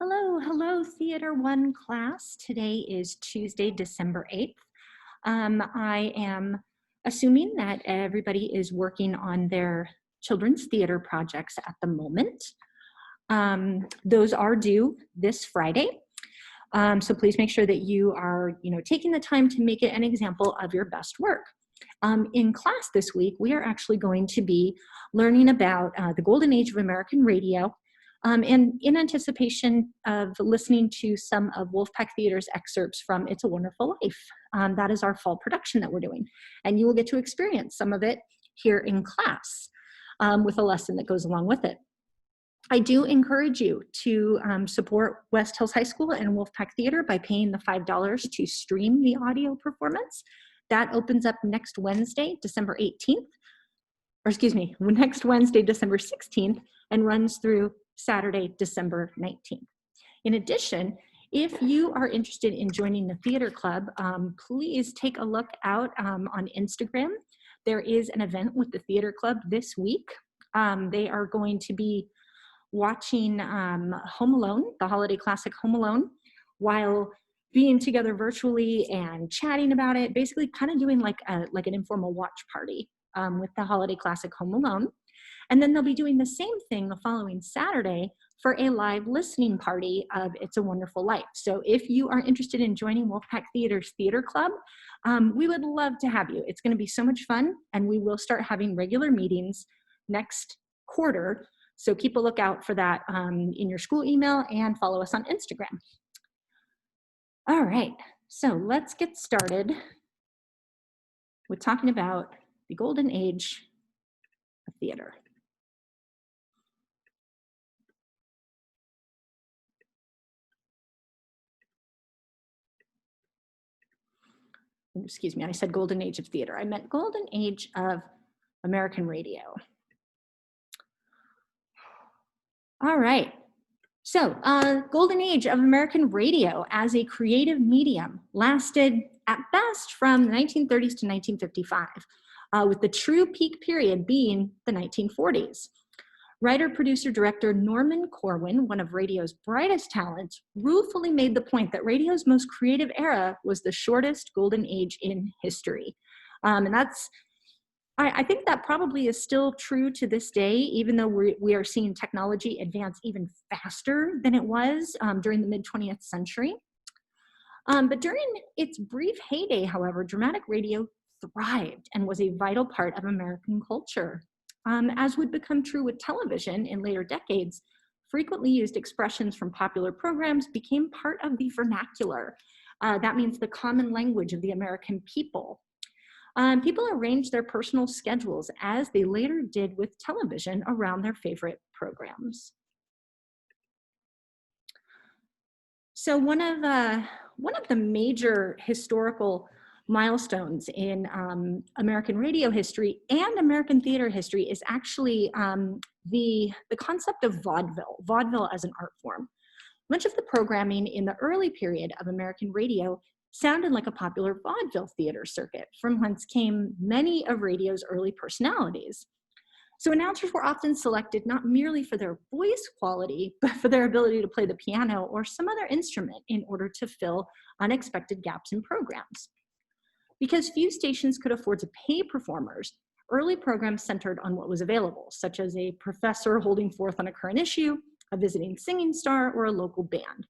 Hello, Theater 1 class. Today is Tuesday, December 8th. I am assuming that everybody is working on their children's theater projects at the moment. Those are due this Friday. So please make sure that you are, taking the time to make it an example of your best work. In class this week, we are actually going to be learning about the golden age of American radio, and in anticipation of listening to some of Wolfpack Theater's excerpts from It's a Wonderful Life. That is our fall production that we're doing. And you will get to experience some of it here in class with a lesson that goes along with it. I do encourage you to support West Hills High School and Wolfpack Theater by paying the $5 to stream the audio performance. That opens up next Wednesday, December 18th, next Wednesday, December 16th, and runs through Saturday, December 19th. In addition, if you are interested in joining the theater club, please take a look out on Instagram. There is an event with the theater club this week. They are going to be watching Home Alone, the holiday classic Home Alone, while being together virtually and chatting about it, basically kind of doing like an informal watch party with the holiday classic Home Alone. And then they'll be doing the same thing the following Saturday for a live listening party of It's a Wonderful Life. So if you are interested in joining Wolfpack Theater's Theater Club, we would love to have you. It's going to be so much fun, and we will start having regular meetings next quarter. So keep a lookout for that in your school email and follow us on Instagram. All right, so let's get started with talking about the golden age of theater. Excuse me, I said golden age of theater. I meant golden age of American radio. All right, so golden age of American radio as a creative medium lasted at best from the 1930s to 1955, with the true peak period being the 1940s. Writer, producer, director Norman Corwin, one of radio's brightest talents, ruefully made the point that radio's most creative era was the shortest golden age in history. And I think that probably is still true to this day, even though we are seeing technology advance even faster than it was during the mid-20th century. But during its brief heyday, however, dramatic radio thrived and was a vital part of American culture. As would become true with television in later decades, frequently used expressions from popular programs became part of the vernacular. That means the common language of the American people. People arranged their personal schedules as they later did with television around their favorite programs. So one of the major historical milestones in American radio history and American theater history is actually the concept of vaudeville as an art form. Much of the programming in the early period of American radio sounded like a popular vaudeville theater circuit, from whence came many of radio's early personalities. So announcers were often selected not merely for their voice quality, but for their ability to play the piano or some other instrument in order to fill unexpected gaps in programs. Because few stations could afford to pay performers, early programs centered on what was available, such as a professor holding forth on a current issue, a visiting singing star, or a local band.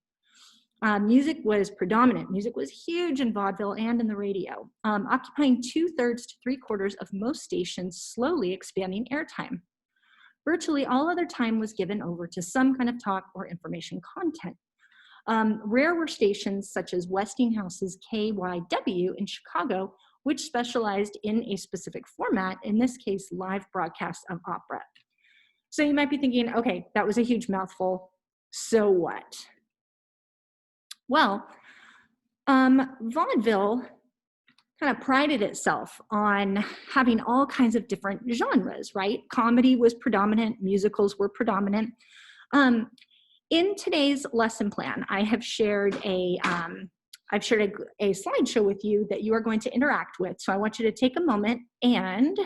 Music was predominant. Music was huge in vaudeville and in the radio, occupying 2/3 to 3/4 of most stations, slowly expanding airtime. Virtually all other time was given over to some kind of talk or information content. Rare were stations such as Westinghouse's KYW in Chicago, which specialized in a specific format, in this case, live broadcasts of opera. So you might be thinking, okay, that was a huge mouthful, so what? Well, vaudeville kind of prided itself on having all kinds of different genres, right? Comedy was predominant, musicals were predominant. In today's lesson plan, I have shared a slideshow with you that you are going to interact with. So I want you to take a moment and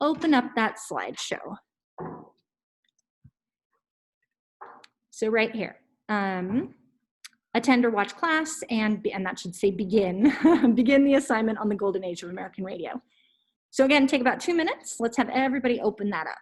open up that slideshow. So right here. attend or watch class, and that should say begin, begin the assignment on the golden age of American radio. So again, take about 2 minutes. Let's have everybody open that up.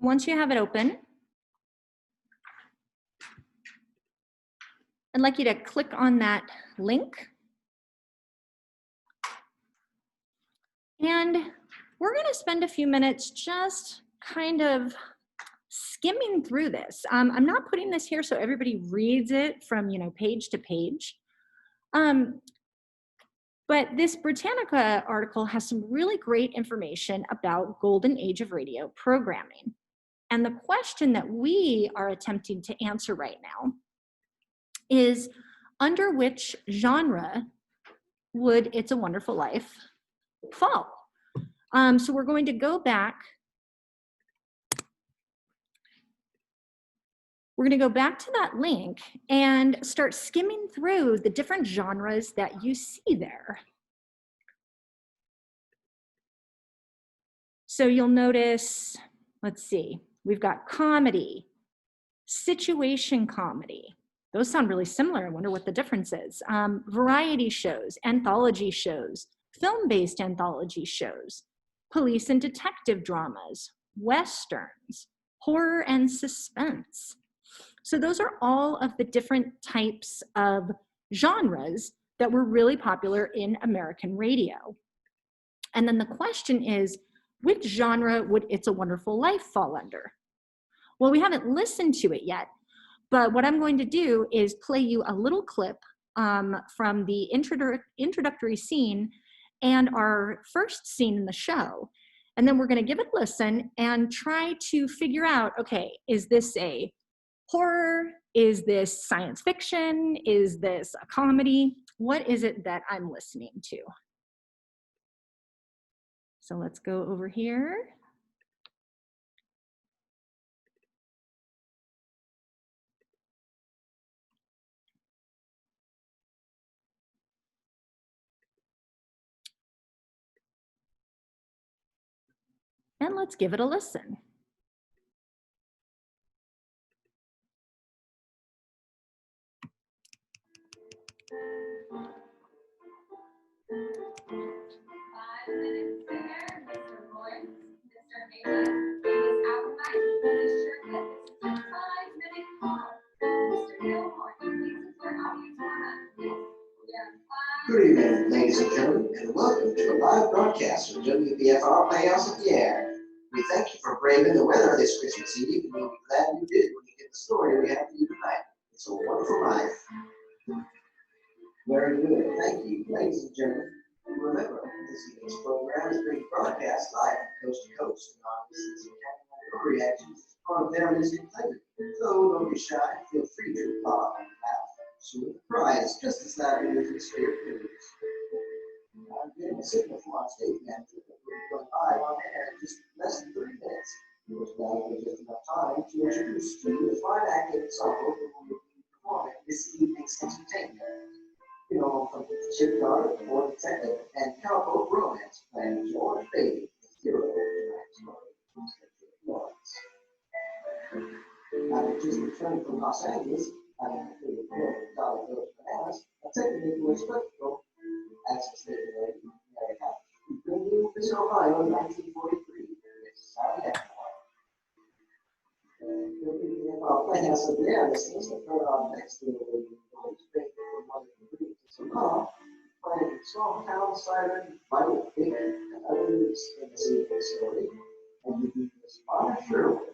Once you have it open, I'd like you to click on that link. And we're going to spend a few minutes just kind of skimming through this. I'm not putting this here so everybody reads it from, page to page. But this Britannica article has some really great information about golden age of radio programming. And the question that we are attempting to answer right now is, under which genre would It's a Wonderful Life fall? So we're going to go back. We're going to go back to that link and start skimming through the different genres that you see there. So you'll notice, let's see, we've got comedy, situation comedy. Those sound really similar. I wonder what the difference is. Variety shows, anthology shows, film-based anthology shows, police and detective dramas, westerns, horror and suspense. So those are all of the different types of genres that were really popular in American radio. And then the question is, which genre would It's a Wonderful Life fall under? Well, we haven't listened to it yet, but what I'm going to do is play you a little clip from the introductory scene and our first scene in the show. And then we're going to give it a listen and try to figure out, okay, is this a horror? Is this science fiction? Is this a comedy? What is it that I'm listening to? So let's go over here. And let's give it a listen. Good evening, ladies and gentlemen, and welcome to a live broadcast from WPFR Playhouse at the Air. We thank you for braving the weather this Christmas Eve, and we'll be glad you did when you get the story we have for you tonight. It's a Wonderful Life. Very good, thank you, ladies and gentlemen. Remember, this evening's program is being broadcast live from coast to coast, and our listeners and your reactions on their listening pleasure. So don't be shy, feel free to applaud and laugh. Soon the prize, just as loudly as your spirit moves. I'm getting a signal from our state manager that we're going live on air in just less than 30 minutes. Which now gives us enough time to introduce to you the fine acting ensemble that will be performing this evening's entertainment. You know, from the shipyard, war detective, and cowboy romance playing George Bailey, the hero of tonight's story. Having just returned from Los Angeles, having completed $400 bananas, and taken me to a spectacle, as a state lady, Mary Happy. We bring you this Ohio in 1943. It's Sally Hepburn. Our Playhouse of the Air listeners have heard our next little lady voice, from one of the producers of law, playing small town siren, vital figure, and others in the evening's story, and we do this honor Sherwood.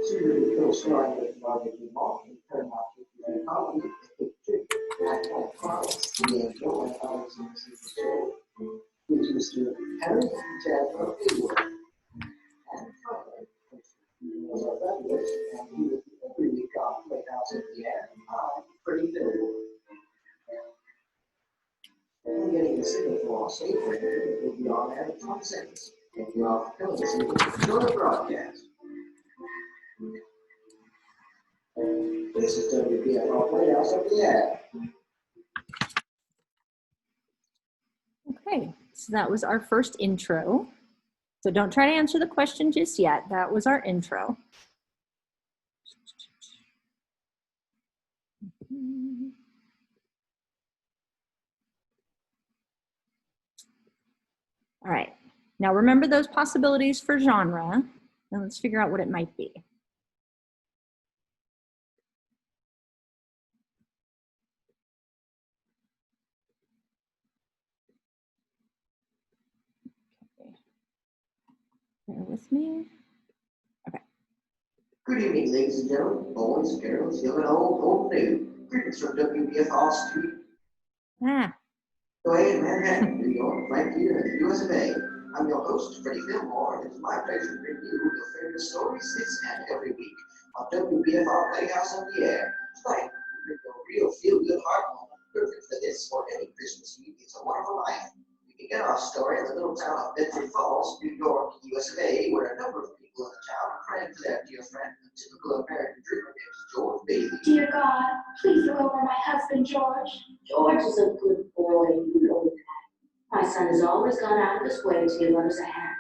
Soon to be co-starring with Margaret Dumont in Paramount Pictures comedy, The Chick, Act Like Carlos, the Angel, and others in the show, is Mr. Harry Chadwell Haywood. And finally, he was our fabulous, and he will be every week on Playhouse at the Air call stay here. We'll be on air in 20 seconds. Thank you all for coming this evening. Enjoy the broadcast. This is WPFR Playhouse of the Air. Okay, so that was our first intro. So don't try to answer the question just yet. That was our intro. All right, now remember those possibilities for genre, and let's figure out what it might be. Okay. Bear with me. Okay. Good evening, ladies and gentlemen, boys, girls, young and old and new. Greetings from WPFR Studio. Go ahead in Manhattan, New York, right here in the US of A. I'm your host, Freddie Fillmore, and it's my pleasure to bring you your favorite stories this and every week on WPFR Playhouse on the Air. Tonight, we bring you a real feel-good heart moment, perfect for this or any Christmas Eve. It's a Wonderful Life. We begin our story in the little town of Bedford Falls, New York, US of A, where a number of people in the town are praying for their dear friend, a typical American dreamer named George Bailey. Dear God, please look over my husband, George. George is a good boy, you know that. My son has always gone out of his way to give others a hand.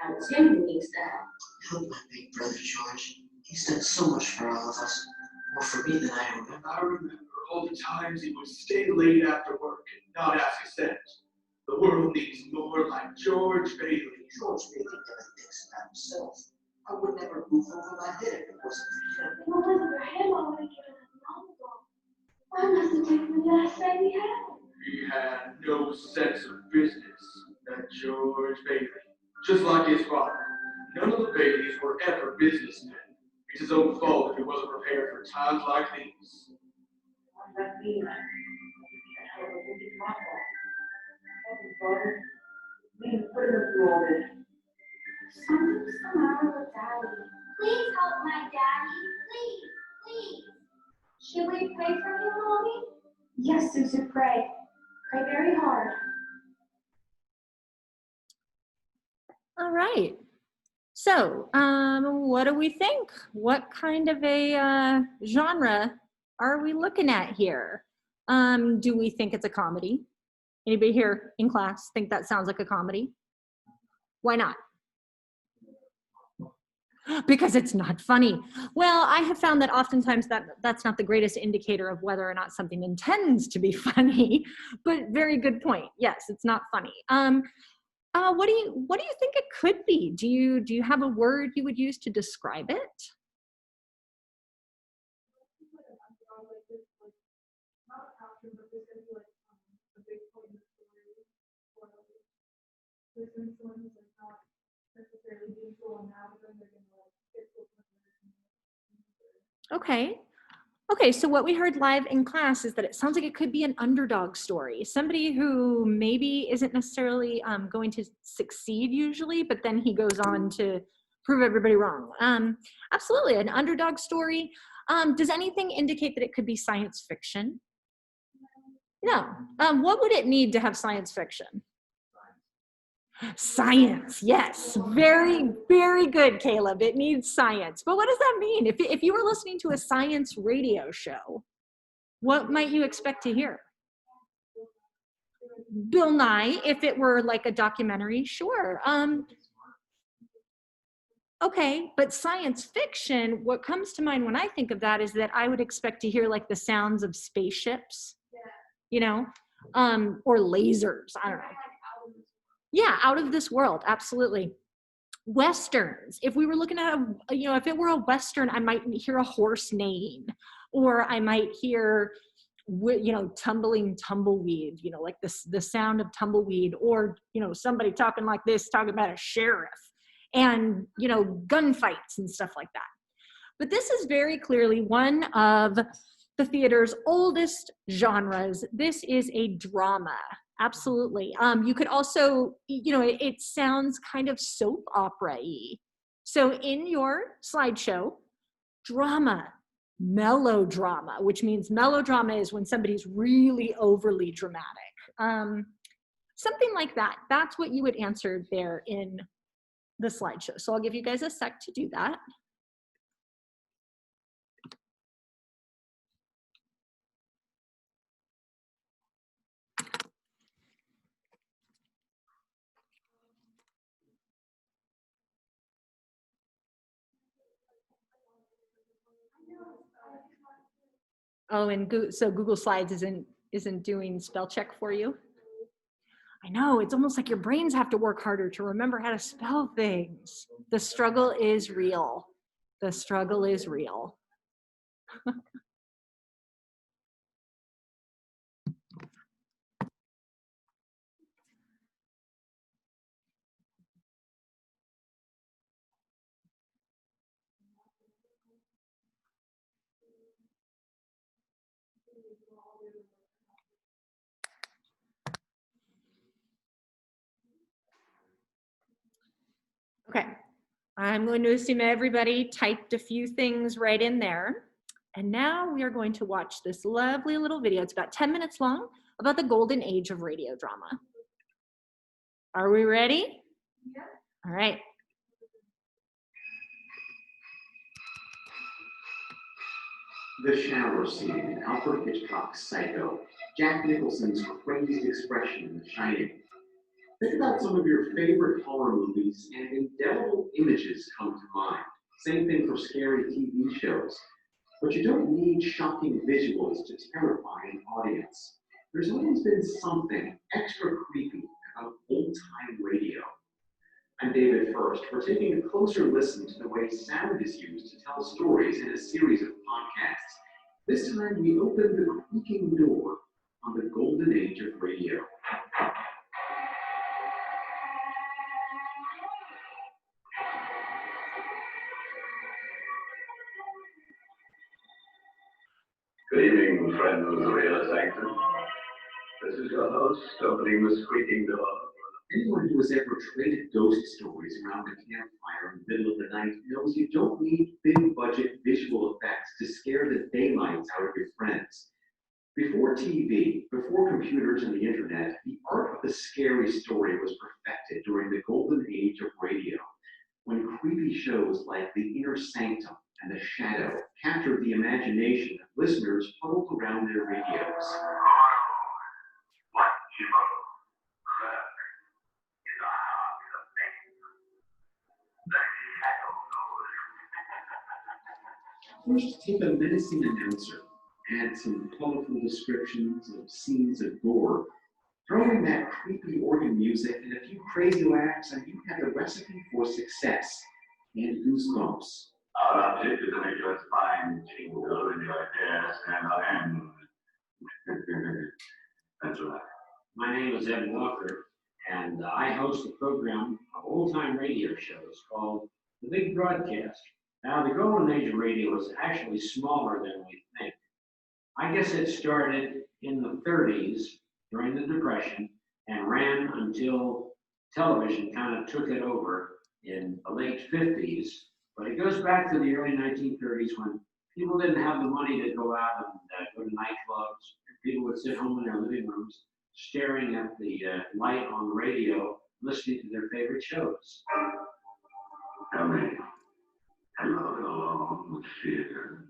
Now it's him who needs the help. Help my big brother George. He's done so much for all of us. More for me than I remember. I remember all the times he would stay late after work and not ask a cent. The world needs more like George Bailey. George Bailey never thinks about himself. I would never move over my head if it wasn't for him. If it wasn't for him, I would have given up long ago. I must have taken the last thing we had. He had no sense of business, that George Bailey. Just like his father, none of the Baileys were ever businessmen. It's his own fault if he wasn't prepared for times like these. Like me, I have a wicked mother. We put him through all this. Something's the matter with Daddy. Please help my Daddy. Please. Should we pray for him, Mommy? Yes, Susan, pray. Pray very hard. All right. So, what do we think? What kind of a genre are we looking at here? Do we think it's a comedy? Anybody here in class think that sounds like a comedy? Why not? Because it's not funny. Well, I have found that oftentimes that's not the greatest indicator of whether or not something intends to be funny, but very good point. Yes, it's not funny. What do you think it could be? Do you have a word you would use to describe it? Okay, so what we heard live in class is that it sounds like it could be an underdog story. Somebody who maybe isn't necessarily going to succeed usually, but then he goes on to prove everybody wrong. Absolutely, an underdog story. Does anything indicate that it could be science fiction? No. What would it need to have science fiction? Science, yes. Very, very good, Caleb. It needs science. But what does that mean? If you were listening to a science radio show, what might you expect to hear? Bill Nye, if it were like a documentary, sure. Okay, but science fiction, what comes to mind when I think of that is that I would expect to hear like the sounds of spaceships, you know, or lasers, I don't know. Yeah, out of this world, absolutely. Westerns, if we were looking at, if it were a Western, I might hear a horse neighing, or I might hear, tumbling tumbleweed, like the sound of tumbleweed, or, somebody talking like this, talking about a sheriff, and, gunfights and stuff like that. But this is very clearly one of the theater's oldest genres. This is a drama. Absolutely. You could also, it sounds kind of soap opera-y. So in your slideshow, drama, melodrama, which means melodrama is when somebody's really overly dramatic. Something like that. That's what you would answer there in the slideshow. So I'll give you guys a sec to do that. Oh, and so Google Slides isn't doing spell check for you? I know, it's almost like your brains have to work harder to remember how to spell things. The struggle is real. The struggle is real. Okay, I'm going to assume everybody typed a few things right in there. And now we are going to watch this lovely little video. It's about 10 minutes long about the golden age of radio drama. Are we ready? Yeah. All right. The shower scene in Alfred Hitchcock's Psycho, Jack Nicholson's crazed expression in The Shining. Think about some of your favorite horror movies and indelible images come to mind. Same thing for scary TV shows. But you don't need shocking visuals to terrify an audience. There's always been something extra creepy about old-time radio. I'm David First. We're taking a closer listen to the way sound is used to tell stories in a series of podcasts. This time we open the creaking door on the golden age of radio. Good evening, friends of the Real Sanctum. This is your host, opening the squeaking door. Anyone who has ever traded ghost stories around a campfire in the middle of the night knows you don't need big budget visual effects to scare the daylights out of your friends. Before TV, before computers and the internet, the art of the scary story was perfected during the golden age of radio, when creepy shows like The Inner Sanctum and The Shadow captured the imagination of listeners huddled around their radios. First, take a menacing announcer, add some colorful descriptions of scenes of gore, throw in that creepy organ music and a few crazy laughs, and you have the recipe for success and goosebumps. Our object is to make your spine tingle in your hair stand on end. That's right. My name is Ed Walker, and I host a program of old-time radio shows called The Big Broadcast. Now, the golden age of radio was actually smaller than we think. I guess it started in the 30s during the Depression and ran until television kind of took it over in the late 50s. But it goes back to the early 1930s when people didn't have the money to go out and go to nightclubs. People would sit home in their living rooms staring at the light on the radio, listening to their favorite shows. Tell me, hello, alone theater.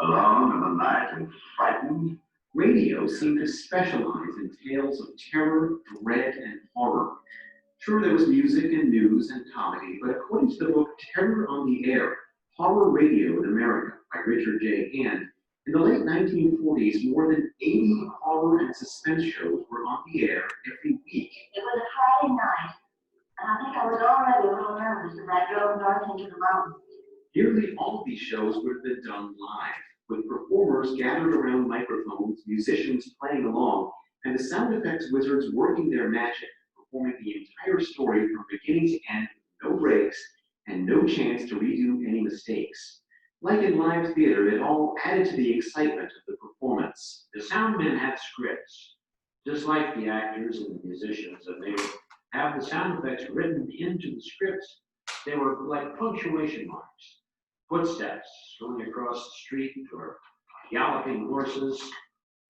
Alone in the night and frightened? Radio seemed to specialize in tales of terror, dread, and horror. Sure, there was music and news and comedy, but according to the book Terror on the Air, Horror Radio in America by Richard J. Hand, in the late 1940s, more than 80 horror and suspense shows were on the air every week. It was a Friday night, and I think I was already a little nervous as I drove north into the mountains. Nearly all of these shows would have been done live, with performers gathered around microphones, musicians playing along, and the sound effects wizards working their magic, performing the entire story from beginning to end, no breaks, and no chance to redo any mistakes. Like in live theater, it all added to the excitement of the performance. The sound men had scripts, just like the actors and the musicians, and they would have the sound effects written into the scripts. They were like punctuation marks, footsteps going across the street or galloping horses.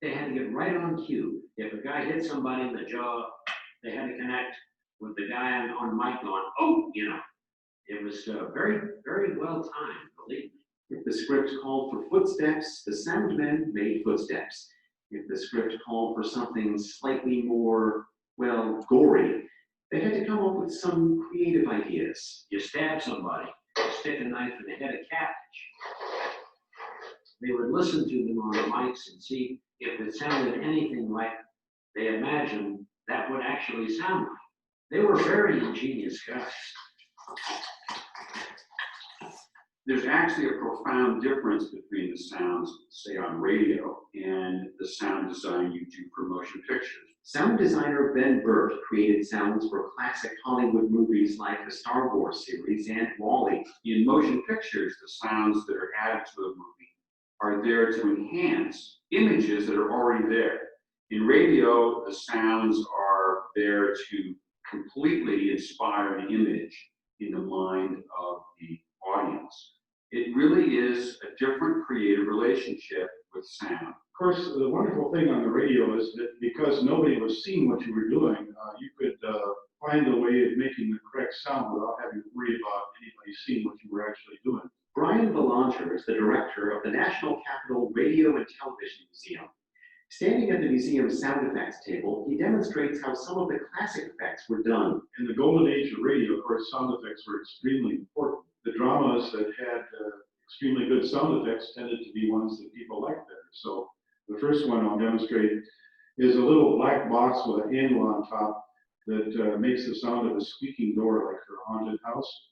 They had to get right on cue. If a guy hit somebody in the jaw, they had to connect with the guy on the mic going, oh, you know. It was very, very well timed, believe me. If the script called for footsteps, the sound men made footsteps. If the script called for something slightly more, well, gory, they had to come up with some creative ideas. You stab somebody, you stick a knife in the head of cabbage. They would listen to them on the mics and see if it sounded anything like they imagined that would actually sound like. They were very ingenious guys. There's actually a profound difference between the sounds, say, on radio and the sound design you do for motion pictures. Sound designer Ben Burt created sounds for classic Hollywood movies like the Star Wars series and WALL-E. In motion pictures, the sounds that are added to a movie are there to enhance images that are already there. In radio, the sounds are there to completely inspire the image in the mind of the audience. It really is a different creative relationship with sound. Of course, the wonderful thing on the radio is that because nobody was seeing what you were doing, you could find a way of making the correct sound without having to worry about anybody seeing what you were actually doing. Brian Belanger is the director of the National Capital Radio and Television Museum. Standing at the museum's sound effects table, he demonstrates how some of the classic effects were done. In the golden age of radio, of course, sound effects were extremely important. The dramas that had extremely good sound effects tended to be ones that people liked better. So the first one I'll demonstrate is a little black box with a handle on top that makes the sound of a squeaking door like for a haunted house.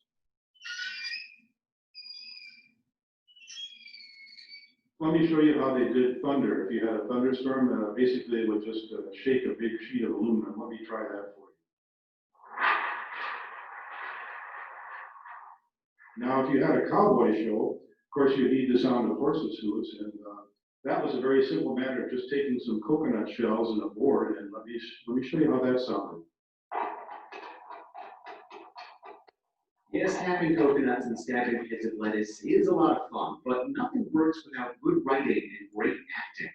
Let me show you how they did thunder. If you had a thunderstorm, basically it would just shake a big sheet of aluminum. Let me try that for you. Now, if you had a cowboy show, of course, you need the sound of horses' hooves, and that was a very simple matter of just taking some coconut shells and a board, and let me show you how that sounded. Yes, tapping coconuts and stabbing heads of lettuce is a lot of fun, but nothing works without good writing and great acting.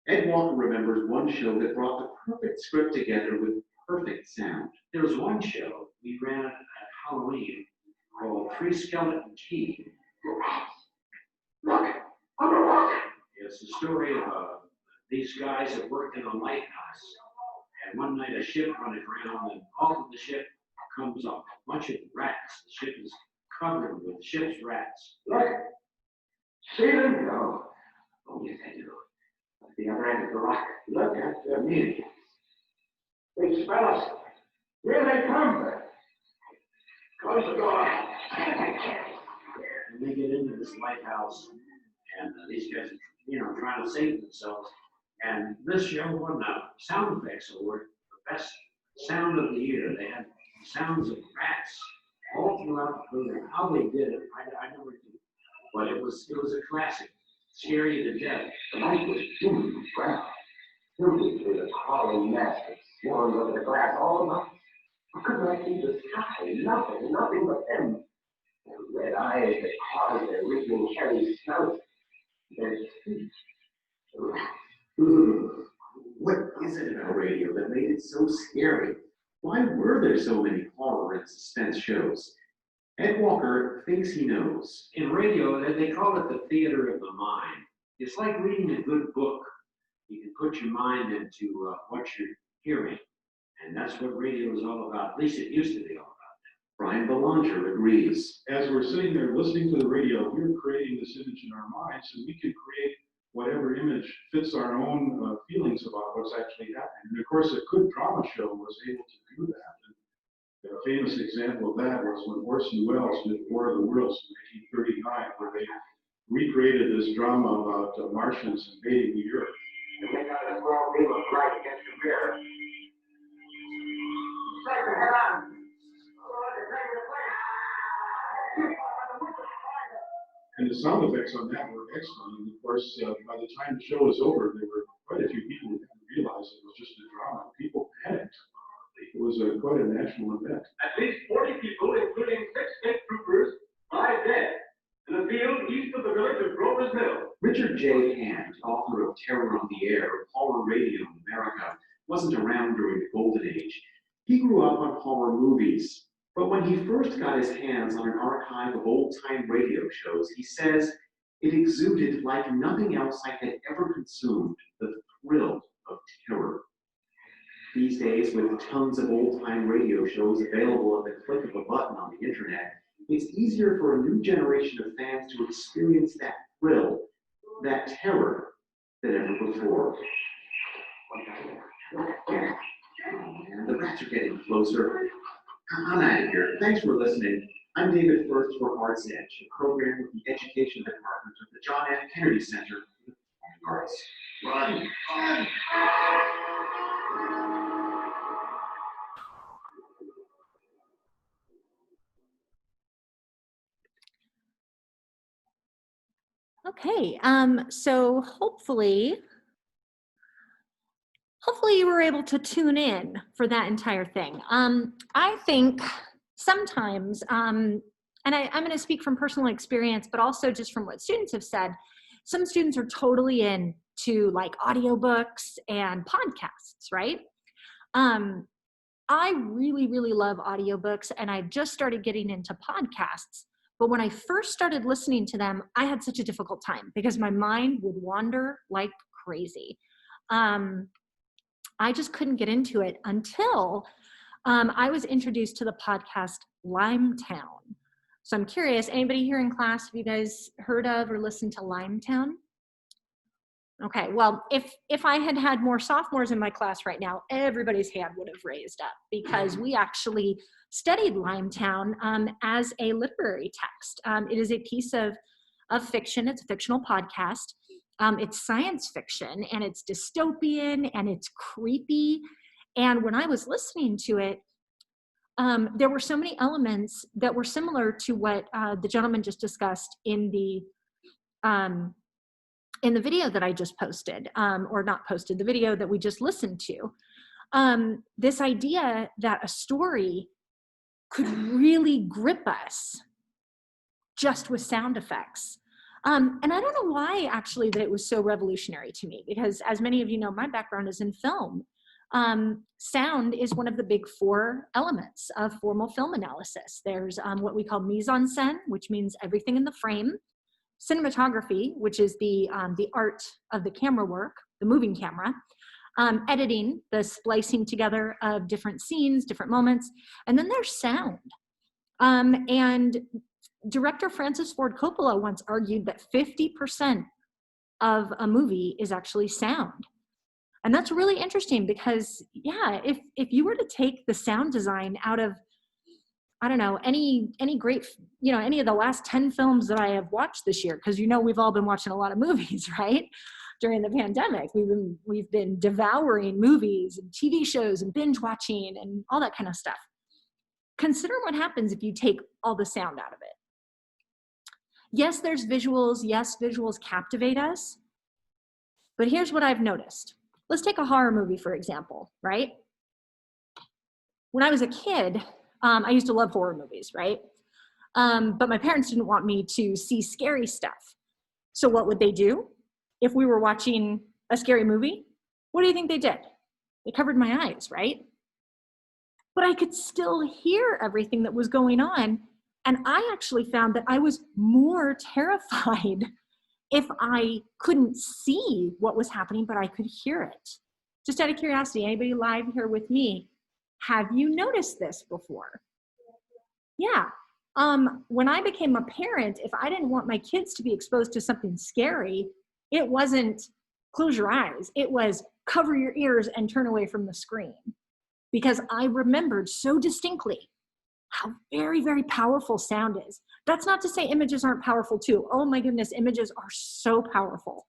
Ed Walker remembers one show that brought the perfect script together with perfect sound. There was one show we ran at Halloween called Three Skeleton Teeth. It's the story of these guys that worked in a lighthouse. And one night a ship went aground, and off of the ship comes a bunch of rats. The ship is covered with ship's rats. Look, see them go. Oh, yes, I do. At the other end of the rock, look at me. They smell us. Here they come. Close the door. And they get into this lighthouse, and these guys are, trying to save themselves. And this show won the sound effects award, the best sound of the year. They had sounds of rats all throughout the program. How they did it, I never did. But it was a classic. Scary to death. The night was doomed to ground. Filled with a crawling mass that swarmed over the glass all night. I could not see the sky, nothing but them. Their red eyes that caught in their wriggling hairy snouts. Their teeth. What is it about radio that made it so scary? Why were there so many horror and suspense shows? Ed Walker thinks he knows. In radio, they call it the theater of the mind. It's like reading a good book. You can put your mind into what you're hearing. And that's what radio is all about. At least it used to be all about. Brian Belanger agrees. As we're sitting there listening to the radio, we're creating this image in our minds, and we can create whatever image fits our own feelings about what's actually happening. And of course, a good drama show was able to do that. And a famous example of that was when Orson Welles did War of the Worlds in 1939, where they recreated this drama about Martians invading the Earth. And they got a small beam of light against the mirror. Striker, head on. And the sound effects on that were excellent. And of course, by the time the show was over, there were quite a few people who didn't realize it was just a drama. People panicked. It was quite a national event. At least 40 people, including 6 state troopers, lie dead in a field east of the village of Grover's Mill. Richard J. Hand, author of Terror on the Air, Horror Radio in America, wasn't around during the Golden Age. He grew up on horror movies, but when he first got his hands on an archive of old-time radio shows, he says it exuded like nothing else I had ever consumed, the thrill of terror. These days, with tons of old-time radio shows available at the click of a button on the internet, it's easier for a new generation of fans to experience that thrill, that terror, than ever before. Oh man, the rats are getting closer. I'm out of here. Thanks for listening. I'm David First for Arts Edge, a program with the Education Department of the John F. Kennedy Center for the Performing Arts. Run, run! Okay, so hopefully you were able to tune in for that entire thing. I think sometimes, and I'm going to speak from personal experience, but also just from what students have said, some students are totally into like audiobooks and podcasts, right? I really, really love audiobooks, and I just started getting into podcasts. But when I first started listening to them, I had such a difficult time because my mind would wander like crazy. I just couldn't get into it until I was introduced to the podcast Limetown. So I'm curious, anybody here in class, have you guys heard of or listened to Limetown? Okay, well, if I had had more sophomores in my class right now, everybody's hand would have raised up because we actually studied Limetown as a literary text. It is a piece of fiction. It's a fictional podcast. It's science fiction, and it's dystopian, and it's creepy. And when I was listening to it, there were so many elements that were similar to what the gentleman just discussed in the video that I just posted, or not posted, the video that we just listened to. This idea that a story could really grip us just with sound effects. And I don't know why actually that it was so revolutionary to me, because as many of you know, my background is in film. Sound is one of the big 4 elements of formal film analysis. There's what we call mise-en-scène, which means everything in the frame. Cinematography, which is the art of the camera work, the moving camera. Editing, the splicing together of different scenes, different moments. And then there's sound. And director Francis Ford Coppola once argued that 50% of a movie is actually sound. And that's really interesting because, yeah, if you were to take the sound design out of, I don't know, any great, any of the last 10 films that I have watched this year, because we've all been watching a lot of movies, right? During the pandemic, we've been devouring movies and TV shows and binge watching and all that kind of stuff. Consider what happens if you take all the sound out of it. Yes, there's visuals. Yes, visuals captivate us. But here's what I've noticed. Let's take a horror movie, for example, right? When I was a kid, I used to love horror movies, right? But my parents didn't want me to see scary stuff. So what would they do? If we were watching a scary movie, what do you think they did? They covered my eyes, right? But I could still hear everything that was going on. And I actually found that I was more terrified if I couldn't see what was happening, but I could hear it. Just out of curiosity, anybody live here with me, have you noticed this before? Yeah. When I became a parent, if I didn't want my kids to be exposed to something scary, it wasn't close your eyes. It was cover your ears and turn away from the screen. Because I remembered so distinctly how very, very powerful sound is. That's not to say images aren't powerful too. Oh my goodness, images are so powerful.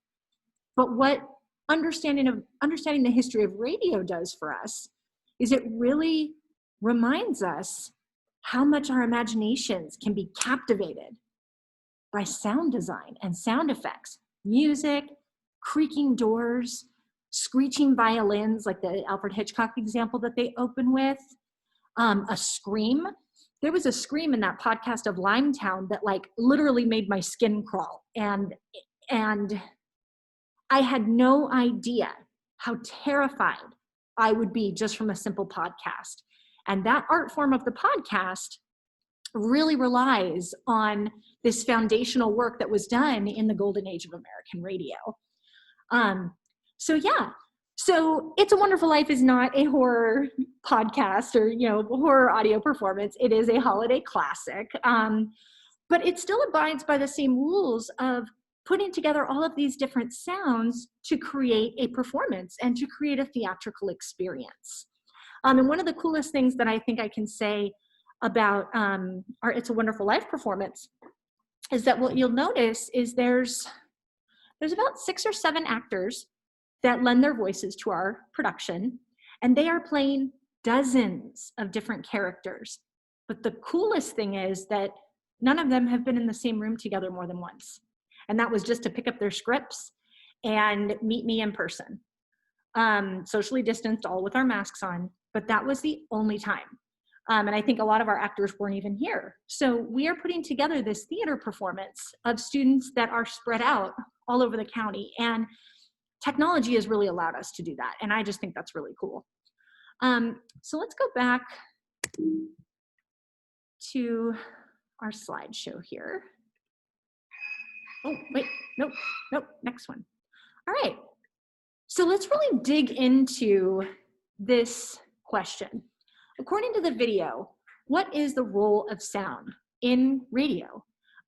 But what understanding the history of radio does for us is it really reminds us how much our imaginations can be captivated by sound design and sound effects, music, creaking doors, screeching violins, like the Alfred Hitchcock example that they open with, a scream. There was a scream in that podcast of Limetown that like literally made my skin crawl. And I had no idea how terrified I would be just from a simple podcast. And that art form of the podcast really relies on this foundational work that was done in the golden age of American radio. So yeah, so It's a Wonderful Life is not a horror podcast or, horror audio performance. It is a holiday classic, but it still abides by the same rules of putting together all of these different sounds to create a performance and to create a theatrical experience. And one of the coolest things that I think I can say about our It's a Wonderful Life performance is that what you'll notice is there's about 6 or 7 actors that lend their voices to our production, and they are playing dozens of different characters. But the coolest thing is that none of them have been in the same room together more than once. And that was just to pick up their scripts and meet me in person. Socially distanced, all with our masks on, but that was the only time. And I think a lot of our actors weren't even here. So we are putting together this theater performance of students that are spread out all over the county. And technology has really allowed us to do that. And I just think that's really cool. So let's go back to our slideshow here. Oh, wait, nope, next one. All right, so let's really dig into this question. According to the video, what is the role of sound in radio?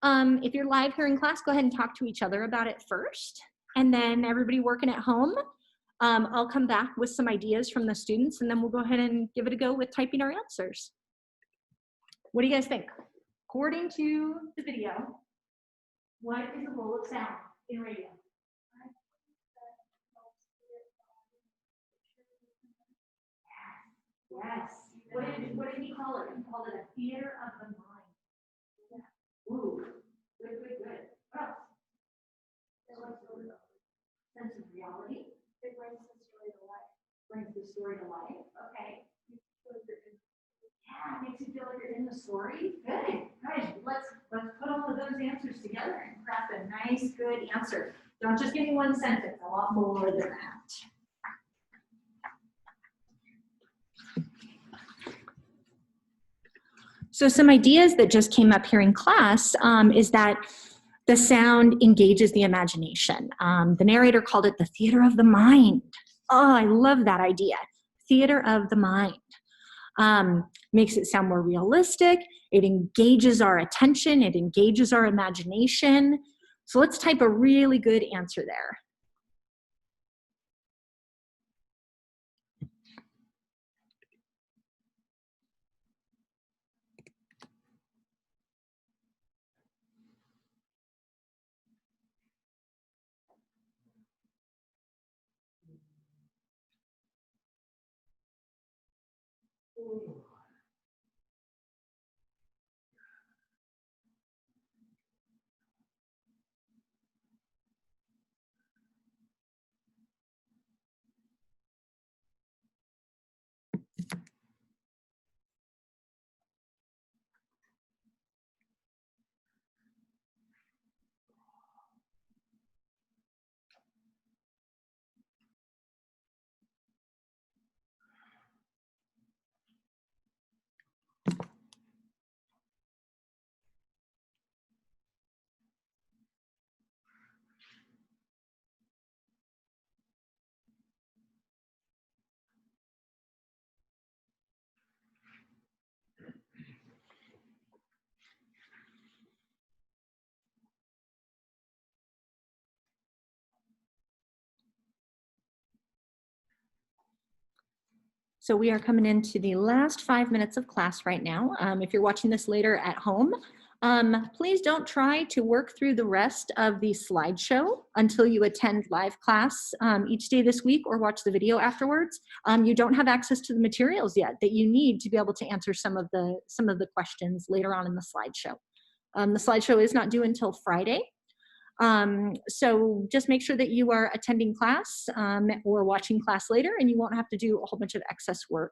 If you're live here in class, go ahead and talk to each other about it first. And then everybody working at home, I'll come back with some ideas from the students, and then we'll go ahead and give it a go with typing our answers. What do you guys think? According to the video, what is the role of sound in radio? Yes. What did he call it? He called it a theater of the mind. Yeah. Ooh. Good. What else? Sense of reality. It brings the story to life. Brings the story to life. Okay. Yeah, it makes you feel like you're in the story. Good. Guys, let's put all of those answers together and craft a nice, good answer. Don't just give me one sentence. I want more than that. So some ideas that just came up here in class is that the sound engages the imagination. The narrator called it the theater of the mind. Oh, I love that idea. Theater of the mind. Makes it sound more realistic. It engages our attention. It engages our imagination. So let's type a really good answer there. So we are coming into the last 5 minutes of class right now. If you're watching this later at home, please don't try to work through the rest of the slideshow until you attend live class each day this week or watch the video afterwards. You don't have access to the materials yet that you need to be able to answer some of the questions later on in the slideshow. The slideshow is not due until Friday. So just make sure that you are attending class or watching class later, and you won't have to do a whole bunch of excess work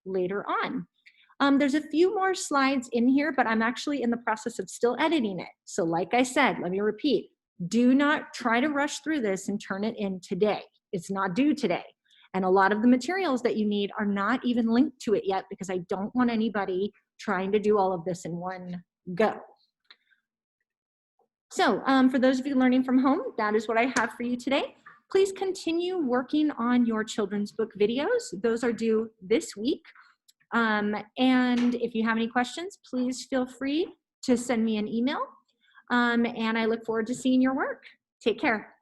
later on. There's a few more slides in here, but I'm actually in the process of still editing it. So like I said, let me repeat, do not try to rush through this and turn it in today. It's not due today. And a lot of the materials that you need are not even linked to it yet because I don't want anybody trying to do all of this in one go. So for those of you learning from home, that is what I have for you today. Please continue working on your children's book videos. Those are due this week. And if you have any questions, please feel free to send me an email. And I look forward to seeing your work. Take care.